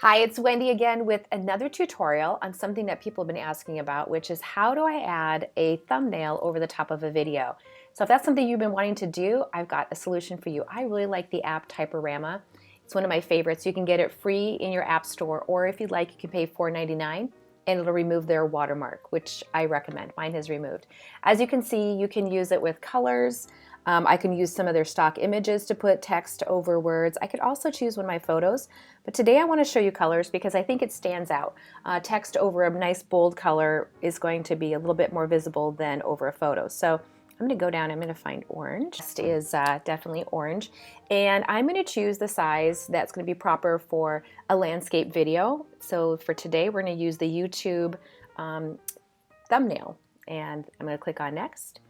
Hi, it's Wendy again with another tutorial on something that people have been asking about, which is how do I add a thumbnail over the top of a video? So if that's something you've been wanting to do, I've got a solution for you. I really like the app Typorama. It's one of my favorites. You can get it free in your app store, or if you'd like, you can pay $4.99 and it'll remove their watermark, which I recommend. Mine has removed. As you can see, you can use it with colors. I can use some of their stock images to put text over words. I could also choose one of my photos, but today I want to show you colors because I think it stands out. Text over a nice bold color is going to be a little bit more visible than over a photo. So I'm going to go down, I'm going to find orange. Next is definitely orange, and I'm going to choose the size that's going to be proper for a landscape video. So for today we're going to use the YouTube thumbnail, and I'm going to click on next.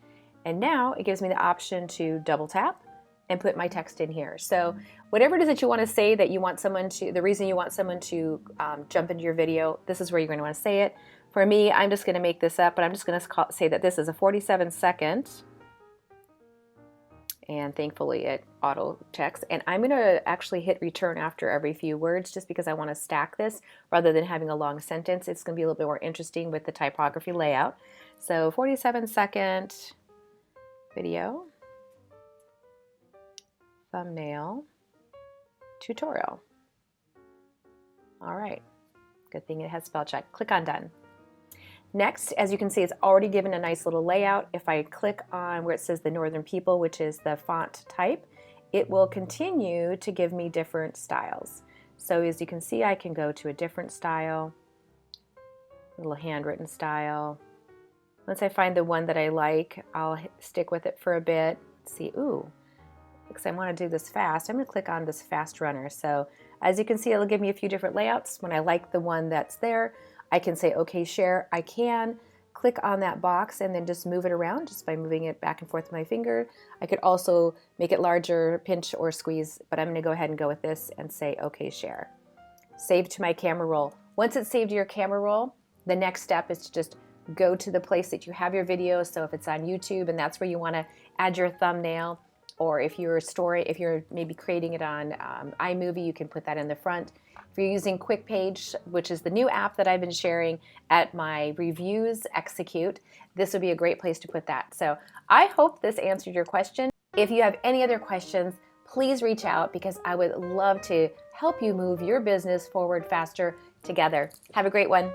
And now it gives me the option to double tap and put my text in here. So whatever it is that you want to say that you want someone to, the reason you want someone to jump into your video, this is where you're going to want to say it. For me, I'm just going to make this up, but I'm just going to say that this is a 47-second, and thankfully it auto checks. And I'm going to actually hit return after every few words just because I want to stack this rather than having a long sentence. It's going to be a little bit more interesting with the typography layout. So 47-second video, thumbnail, tutorial. All right, good thing it has spell check. Click on done. Next, as you can see, it's already given a nice little layout. If I click on where it says the Northern People, which is the font type, it will continue to give me different styles. So as you can see, I can go to a different style, a little handwritten style. Once I find the one that I like, I'll stick with it for a bit. Let's see, ooh, because I want to do this fast, I'm going to click on this fast runner. So as you can see, it'll give me a few different layouts. When I like the one that's there, I can say, okay, share. I can click on that box and then just move it around just by moving it back and forth with my finger. I could also make it larger, pinch or squeeze, but I'm going to go ahead and go with this and say, okay, share. Save to my camera roll. Once it's saved to your camera roll, the next step is to just go to the place that you have your video. So if it's on YouTube and that's where you want to add your thumbnail, or if you're maybe creating it on iMovie, you can put that in the front. If you're using QuickPage, which is the new app that I've been sharing at my reviews execute, this would be a great place to put that. So I hope this answered your question. If you have any other questions, please reach out because I would love to help you move your business forward faster together. Have a great one.